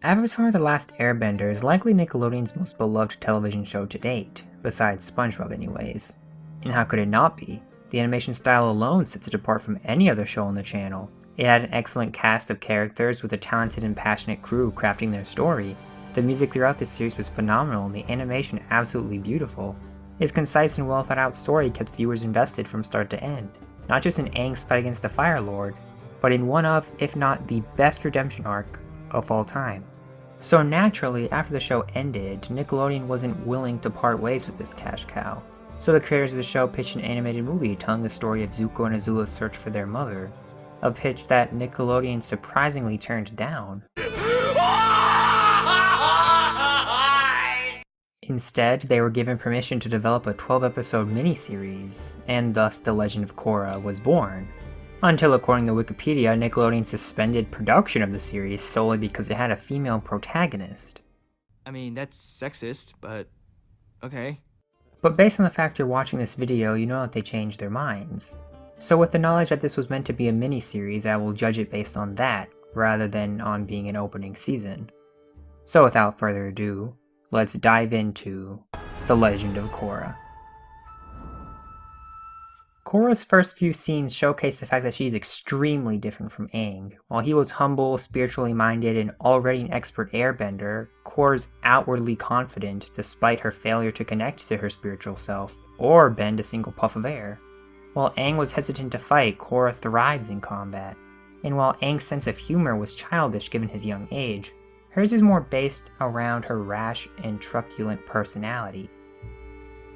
Avatar: The Last Airbender is likely Nickelodeon's most beloved television show to date, besides SpongeBob anyways. And how could it not be? The animation style alone sets it apart from any other show on the channel. It had an excellent cast of characters with a talented and passionate crew crafting their story. The music throughout the series was phenomenal and the animation absolutely beautiful. Its concise and well thought out story kept viewers invested from start to end, not just in Aang's fight against the Fire Lord, but in one of, if not the best redemption arc of all time. So naturally, after the show ended, Nickelodeon wasn't willing to part ways with this cash cow. So the creators of the show pitched an animated movie telling the story of Zuko and Azula's search for their mother, a pitch that Nickelodeon surprisingly turned down. Instead, they were given permission to develop a 12-episode miniseries, and thus The Legend of Korra was born. Until, according to Wikipedia, Nickelodeon suspended production of the series solely because it had a female protagonist. I mean, that's sexist, but okay. But based on the fact you're watching this video, you know that they changed their minds. So with the knowledge that this was meant to be a mini-series, I will judge it based on that, rather than on being an opening season. So without further ado, let's dive into The Legend of Korra. Korra's first few scenes showcase the fact that she is extremely different from Aang. While he was humble, spiritually minded, and already an expert airbender, Korra's outwardly confident despite her failure to connect to her spiritual self, or bend a single puff of air. While Aang was hesitant to fight, Korra thrives in combat. And while Aang's sense of humor was childish given his young age, hers is more based around her rash and truculent personality.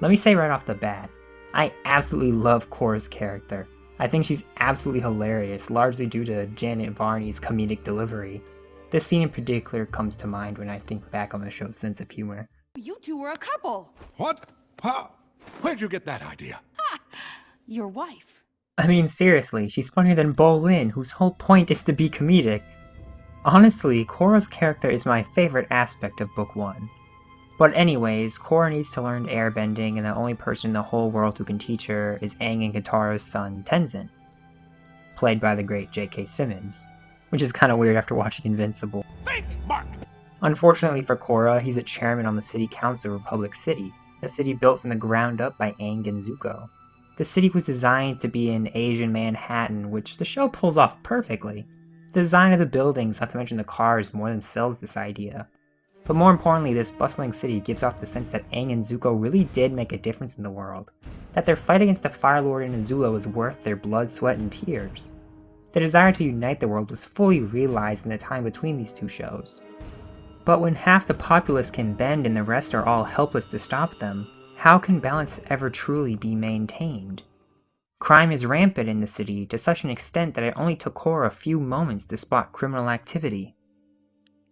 Let me say right off the bat, I absolutely love Korra's character. I think she's absolutely hilarious, largely due to Janet Varney's comedic delivery. This scene in particular comes to mind when I think back on the show's sense of humor. You two were a couple. What? How? Where'd you get that idea? Ha! Your wife. I mean, seriously, she's funnier than Bolin, whose whole point is to be comedic. Honestly, Korra's character is my favorite aspect of Book 1. But anyways, Korra needs to learn airbending, and the only person in the whole world who can teach her is Aang and Katara's son, Tenzin, played by the great J.K. Simmons, which is kinda weird after watching Invincible. Think, Mark! Unfortunately for Korra, he's a chairman on the city council of Republic City, a city built from the ground up by Aang and Zuko. The city was designed to be an Asian Manhattan, which the show pulls off perfectly. The design of the buildings, not to mention the cars, more than sells this idea. But more importantly, this bustling city gives off the sense that Aang and Zuko really did make a difference in the world, that their fight against the Fire Lord and Azula was worth their blood, sweat, and tears. The desire to unite the world was fully realized in the time between these two shows. But when half the populace can bend and the rest are all helpless to stop them, how can balance ever truly be maintained? Crime is rampant in the city to such an extent that it only took Korra a few moments to spot criminal activity.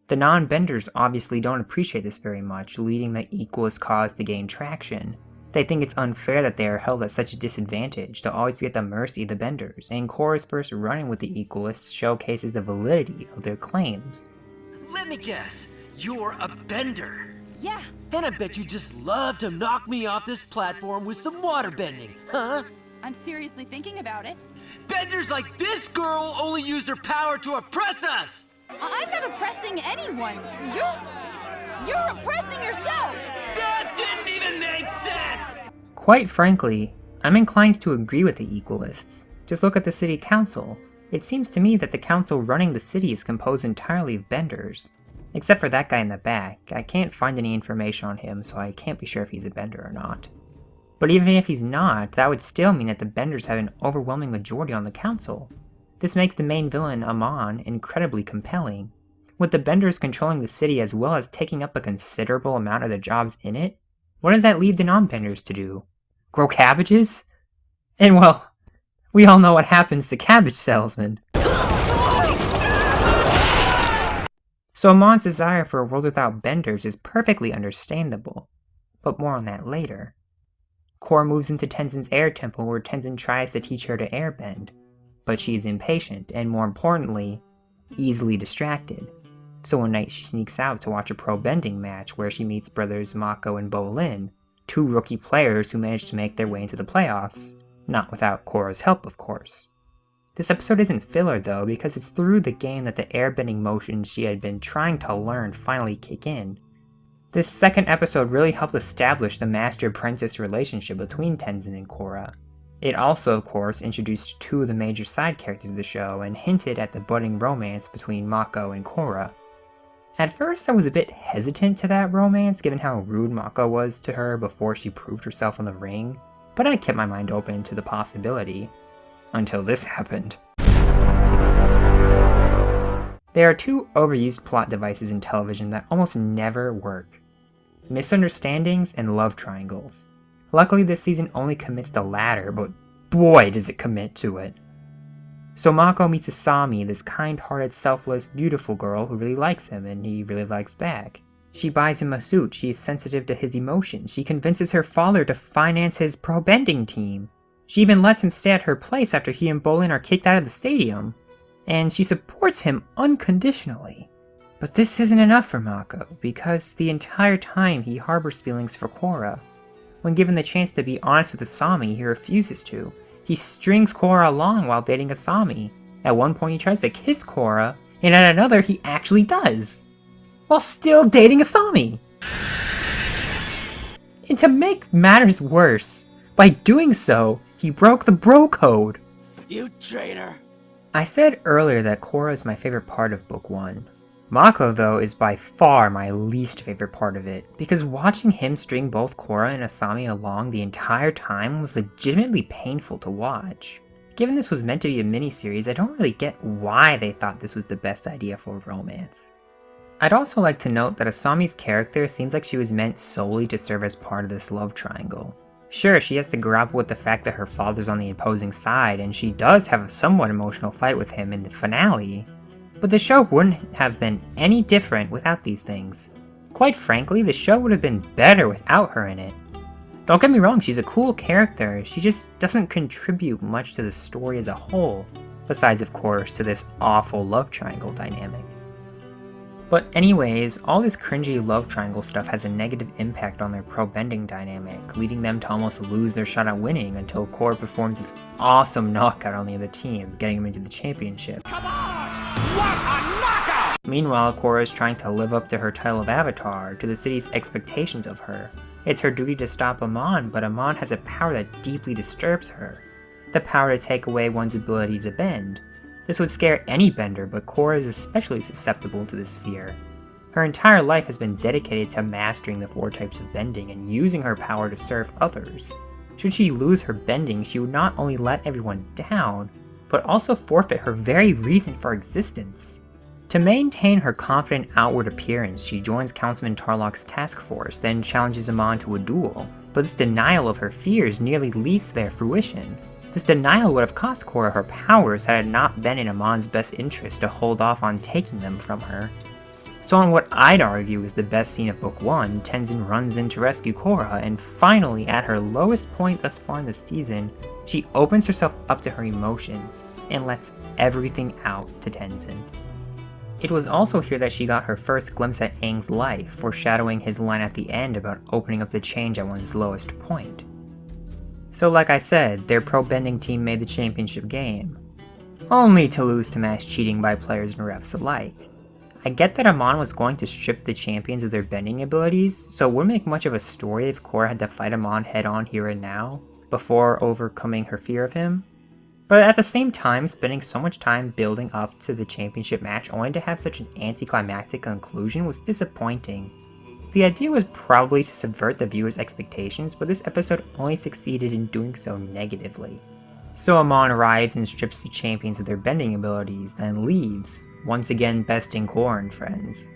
The non-benders obviously don't appreciate this very much, leading the equalist cause to gain traction. They think it's unfair that they are held at such a disadvantage to always be at the mercy of the benders, and Korra's first run-in with the equalists showcases the validity of their claims. Let me guess, you're a bender. Yeah. And I bet you just love to knock me off this platform with some water bending, huh? I'm seriously thinking about it. Benders like this girl only use their power to oppress us! I'm not oppressing anyone. You're oppressing yourself. That didn't even make sense! Quite frankly, I'm inclined to agree with the equalists. Just look at the city council. It seems to me that the council running the city is composed entirely of benders. Except for that guy in the back. I can't find any information on him, so I can't be sure if he's a bender or not. But even if he's not, that would still mean that the benders have an overwhelming majority on the council. This makes the main villain, Amon, incredibly compelling. With the benders controlling the city as well as taking up a considerable amount of the jobs in it, what does that leave the non-benders to do? Grow cabbages? And well, we all know what happens to cabbage salesmen. So Amon's desire for a world without benders is perfectly understandable, but more on that later. Korra moves into Tenzin's air temple where Tenzin tries to teach her to airbend, but she is impatient and, more importantly, easily distracted. So one night she sneaks out to watch a pro bending match where she meets brothers Mako and Bolin, two rookie players who managed to make their way into the playoffs, not without Korra's help of course. This episode isn't filler though, because it's through the game that the airbending motions she had been trying to learn finally kick in. This second episode really helped establish the master-apprentice relationship between Tenzin and Korra. It also, of course, introduced two of the major side characters of the show and hinted at the budding romance between Mako and Korra. At first I was a bit hesitant to that romance given how rude Mako was to her before she proved herself in the ring, but I kept my mind open to the possibility. Until this happened. There are two overused plot devices in television that almost never work. Misunderstandings and love triangles. Luckily this season only commits the latter, but boy does it commit to it. So Mako meets Asami, this kind-hearted, selfless, beautiful girl who really likes him and he really likes back. She buys him a suit, she is sensitive to his emotions, she convinces her father to finance his pro-bending team. She even lets him stay at her place after he and Bolin are kicked out of the stadium. And she supports him unconditionally. But this isn't enough for Mako, because the entire time he harbors feelings for Korra. When given the chance to be honest with Asami, he refuses to. He strings Korra along while dating Asami. At one point he tries to kiss Korra, and at another he actually does. While still dating Asami! And to make matters worse, by doing so, he broke the bro code. You traitor! I said earlier that Korra is my favorite part of Book 1. Mako, though, is by far my least favorite part of it, because watching him string both Korra and Asami along the entire time was legitimately painful to watch. Given this was meant to be a miniseries, I don't really get why they thought this was the best idea for a romance. I'd also like to note that Asami's character seems like she was meant solely to serve as part of this love triangle. Sure, she has to grapple with the fact that her father's on the opposing side, and she does have a somewhat emotional fight with him in the finale, but the show wouldn't have been any different without these things. Quite frankly, the show would have been better without her in it. Don't get me wrong, she's a cool character, she just doesn't contribute much to the story as a whole, besides of course to this awful love triangle dynamic. But anyways, all this cringy love triangle stuff has a negative impact on their pro-bending dynamic, leading them to almost lose their shot at winning until Korra performs this awesome knockout on the other team, getting them into the championship. Come on! What a knockout! Meanwhile, Korra is trying to live up to her title of Avatar, to the city's expectations of her. It's her duty to stop Amon, but Amon has a power that deeply disturbs her. The power to take away one's ability to bend. This would scare any bender, but Korra is especially susceptible to this fear. Her entire life has been dedicated to mastering the 4 types of bending and using her power to serve others. Should she lose her bending, she would not only let everyone down, but also forfeit her very reason for existence. To maintain her confident outward appearance, she joins Councilman Tarlok's task force, then challenges Amon to a duel, but this denial of her fears nearly leads to their fruition. This denial would have cost Korra her powers had it not been in Amon's best interest to hold off on taking them from her. So in what I'd argue is the best scene of Book 1, Tenzin runs in to rescue Korra, and finally, at her lowest point thus far in the season, she opens herself up to her emotions, and lets everything out to Tenzin. It was also here that she got her first glimpse at Aang's life, foreshadowing his line at the end about opening up to change at one's lowest point. So like I said, their pro-bending team made the championship game, only to lose to mass cheating by players and refs alike. I get that Amon was going to strip the champions of their bending abilities, so it wouldn't make much of a story if Korra had to fight Amon head on here and now, before overcoming her fear of him. But at the same time, spending so much time building up to the championship match only to have such an anticlimactic conclusion was disappointing. The idea was probably to subvert the viewer's expectations, but this episode only succeeded in doing so negatively. So Amon arrives and strips the champions of their bending abilities, then leaves, once again besting Korra and friends.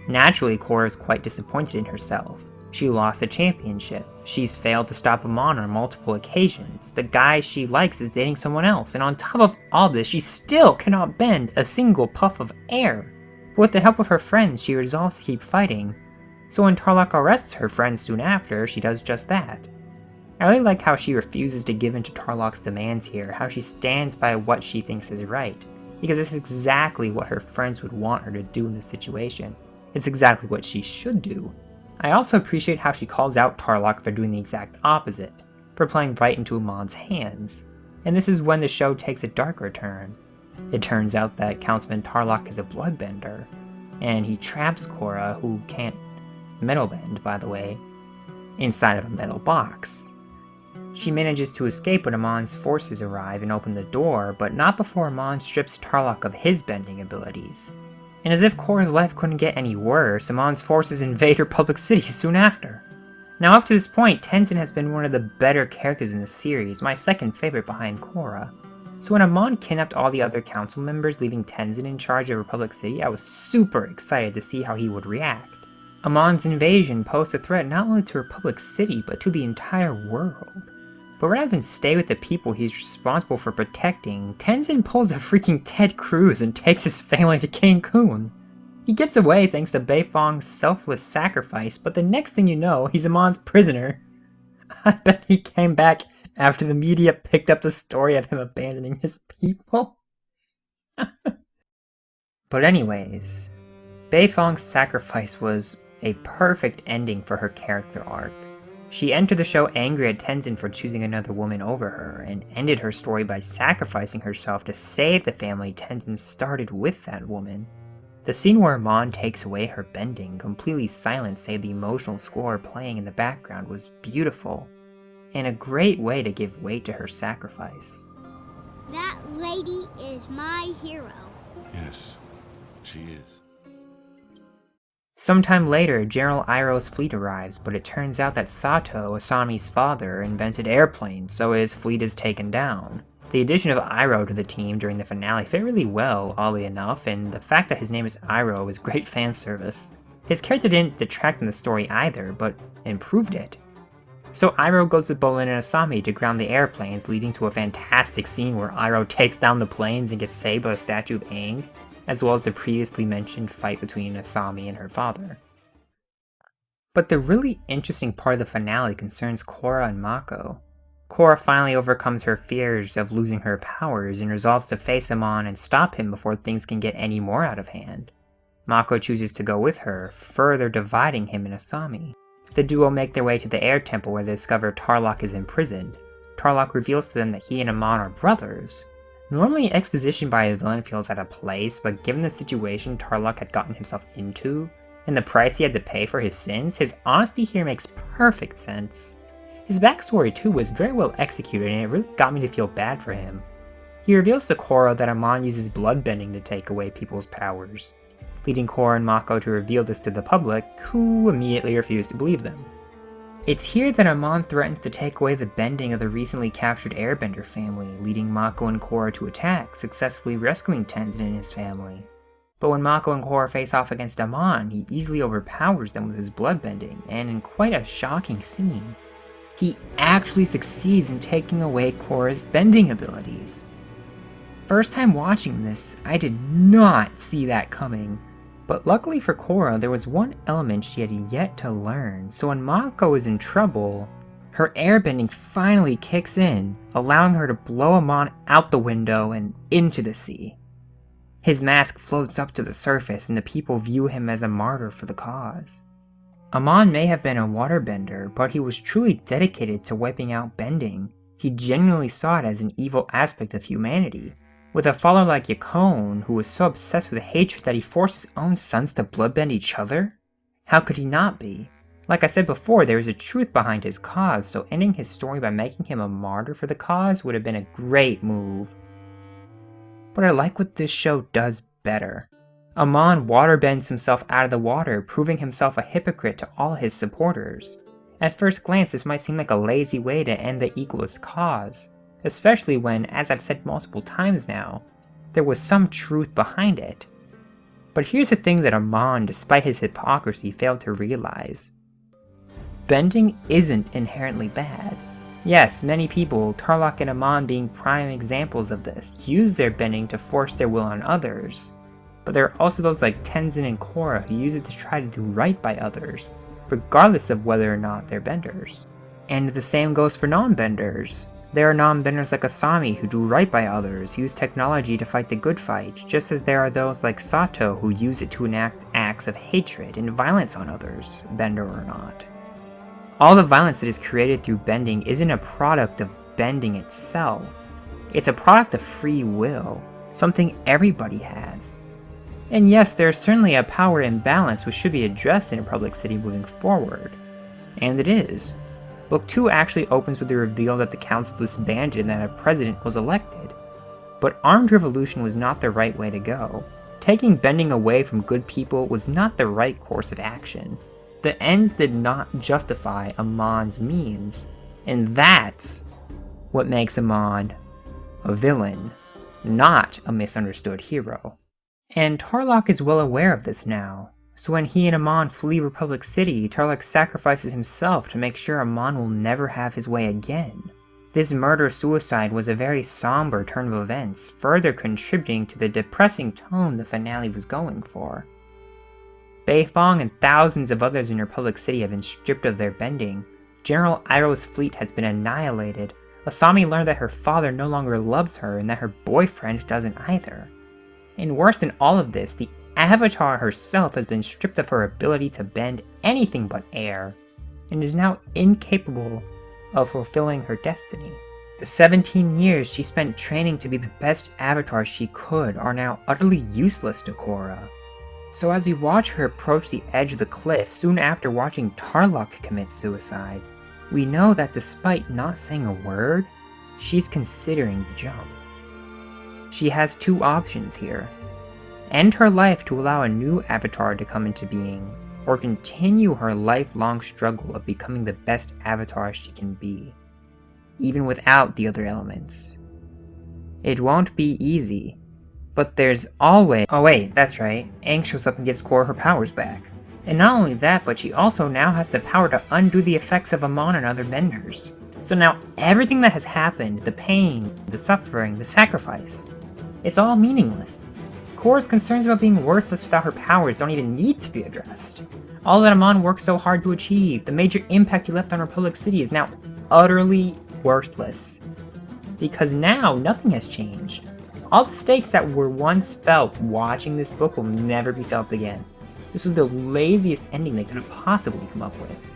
Naturally, Korra is quite disappointed in herself. She lost the championship, she's failed to stop Amon on multiple occasions, the guy she likes is dating someone else, and on top of all this, she still cannot bend a single puff of air. But with the help of her friends, she resolves to keep fighting. So when Tarlok arrests her friends soon after, she does just that. I really like how she refuses to give in to Tarlok's demands here, how she stands by what she thinks is right, because this is exactly what her friends would want her to do in this situation. It's exactly what she should do. I also appreciate how she calls out Tarlok for doing the exact opposite, for playing right into Amon's hands. and this is when the show takes a darker turn. It turns out that Councilman Tarlok is a bloodbender, and he traps Korra, who can't metal bend, by the way, inside of a metal box. She manages to escape when Amon's forces arrive and open the door, but not before Amon strips Tarlok of his bending abilities. And as if Korra's life couldn't get any worse, Amon's forces invade Republic City soon after. Now up to this point, Tenzin has been one of the better characters in the series, my second favorite behind Korra. So when Amon kidnapped all the other council members, leaving Tenzin in charge of Republic City, I was super excited to see how he would react. Amon's invasion posed a threat not only to Republic City, but to the entire world. But rather than stay with the people he's responsible for protecting, Tenzin pulls a freaking Ted Cruz and takes his family to Cancun. He gets away thanks to Beifong's selfless sacrifice, but the next thing you know, he's Amon's prisoner. I bet he came back after the media picked up the story of him abandoning his people. But anyways, Beifong's sacrifice was a perfect ending for her character arc. She entered the show angry at Tenzin for choosing another woman over her, and ended her story by sacrificing herself to save the family Tenzin started with that woman. The scene where Amon takes away her bending, completely silent save the emotional score playing in the background, was beautiful, and a great way to give weight to her sacrifice. That lady is my hero. Yes, she is. Sometime later, General Iroh's fleet arrives, but it turns out that Sato, Asami's father, invented airplanes, so his fleet is taken down. The addition of Iroh to the team during the finale fit really well, oddly enough, and the fact that his name is Iroh is great fan service. His character didn't detract from the story either, but improved it. So Iroh goes with Bolin and Asami to ground the airplanes, leading to a fantastic scene where Iroh takes down the planes and gets saved by the statue of Aang, as well as the previously mentioned fight between Asami and her father. But the really interesting part of the finale concerns Korra and Mako. Korra finally overcomes her fears of losing her powers and resolves to face Amon and stop him before things can get any more out of hand. Mako chooses to go with her, further dividing him and Asami. The duo make their way to the air temple where they discover Tarlok is imprisoned. Tarlok reveals to them that he and Amon are brothers. Normally exposition by a villain feels out of place, but given the situation Tarlok had gotten himself into, and the price he had to pay for his sins, his honesty here makes perfect sense. His backstory too was very well executed, and it really got me to feel bad for him. He reveals to Korra that Amon uses bloodbending to take away people's powers, leading Korra and Mako to reveal this to the public, who immediately refuse to believe them. It's here that Amon threatens to take away the bending of the recently captured Airbender family, leading Mako and Korra to attack, successfully rescuing Tenzin and his family. But when Mako and Korra face off against Amon, he easily overpowers them with his bloodbending, and in quite a shocking scene, he actually succeeds in taking away Korra's bending abilities. First time watching this, I did not see that coming. But luckily for Korra, there was one element she had yet to learn, so when Mako is in trouble, her airbending finally kicks in, allowing her to blow Amon out the window and into the sea. His mask floats up to the surface and the people view him as a martyr for the cause. Amon may have been a waterbender, but he was truly dedicated to wiping out bending. He genuinely saw it as an evil aspect of humanity. With a follower like Yakone, who was so obsessed with hatred that he forced his own sons to bloodbend each other? How could he not be? Like I said before, there is a truth behind his cause, so ending his story by making him a martyr for the cause would have been a great move. But I like what this show does better. Amon waterbends himself out of the water, proving himself a hypocrite to all his supporters. At first glance, this might seem like a lazy way to end the equalist cause, especially when, as I've said multiple times now, there was some truth behind it. But here's the thing that Amon, despite his hypocrisy, failed to realize. Bending isn't inherently bad. Yes, many people, Tarlok and Amon being prime examples of this, use their bending to force their will on others. But there are also those like Tenzin and Korra who use it to try to do right by others, regardless of whether or not they're benders. And the same goes for non-benders. There are non-benders like Asami who do right by others, use technology to fight the good fight, just as there are those like Sato who use it to enact acts of hatred and violence on others, bender or not. All the violence that is created through bending isn't a product of bending itself. It's a product of free will, something everybody has. And yes, there's certainly a power imbalance which should be addressed in a public city moving forward. And it is. Book 2 actually opens with the reveal that the council disbanded and that a president was elected. But armed revolution was not the right way to go. Taking bending away from good people was not the right course of action. The ends did not justify Amon's means. And that's what makes Amon a villain, not a misunderstood hero. And Tarlok is well aware of this now. So when he and Amon flee Republic City, Tarlok sacrifices himself to make sure Amon will never have his way again. This murder-suicide was a very somber turn of events, further contributing to the depressing tone the finale was going for. Beifong and thousands of others in Republic City have been stripped of their bending. General Iroh's fleet has been annihilated. Asami learned that her father no longer loves her and that her boyfriend doesn't either. And worse than all of this, the Avatar herself has been stripped of her ability to bend anything but air, and is now incapable of fulfilling her destiny. The 17 years she spent training to be the best Avatar she could are now utterly useless to Korra. So as we watch her approach the edge of the cliff soon after watching Tarlok commit suicide, we know that despite not saying a word, she's considering the jump. She has two options here. End her life to allow a new Avatar to come into being, or continue her lifelong struggle of becoming the best Avatar she can be, even without the other elements. It won't be easy, but there's always— oh wait, that's right, Aang shows up and gives Korra her powers back. And not only that, but she also now has the power to undo the effects of Amon and other benders. So now everything that has happened, the pain, the suffering, the sacrifice, it's all meaningless. Korra's concerns about being worthless without her powers don't even need to be addressed. All that Amon worked so hard to achieve, the major impact he left on Republic City, is now utterly worthless. Because now, nothing has changed. All the stakes that were once felt watching this book will never be felt again. This was the laziest ending they could have possibly come up with.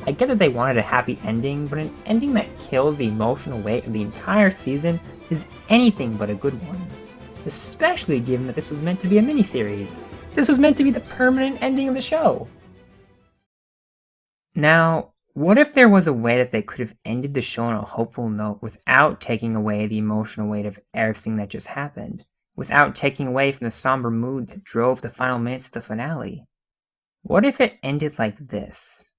I get that they wanted a happy ending, but an ending that kills the emotional weight of the entire season is anything but a good one. Especially given that this was meant to be a miniseries. This was meant to be the permanent ending of the show. Now, what if there was a way that they could have ended the show on a hopeful note without taking away the emotional weight of everything that just happened? Without taking away from the somber mood that drove the final minutes of the finale? What if it ended like this?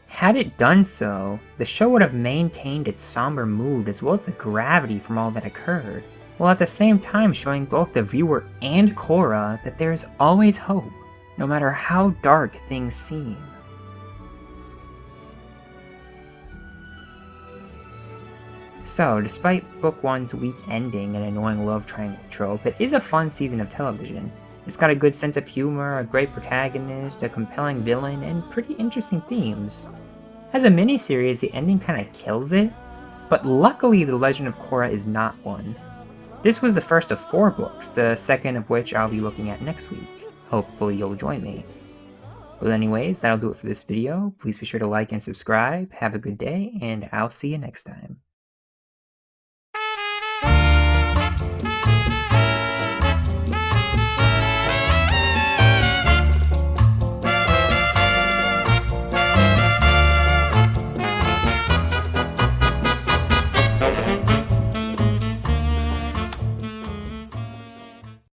Had it done so, the show would have maintained its somber mood as well as the gravity from all that occurred, while at the same time showing both the viewer and Korra that there is always hope, no matter how dark things seem. So, despite Book 1's weak ending and annoying love triangle trope, it is a fun season of television. It's got a good sense of humor, a great protagonist, a compelling villain, and pretty interesting themes. As a miniseries, the ending kinda kills it, but luckily The Legend of Korra is not one. This was the first of 4 books, the second of which I'll be looking at next week. Hopefully you'll join me. But anyways, that'll do it for this video. Please be sure to like and subscribe, have a good day, and I'll see you next time.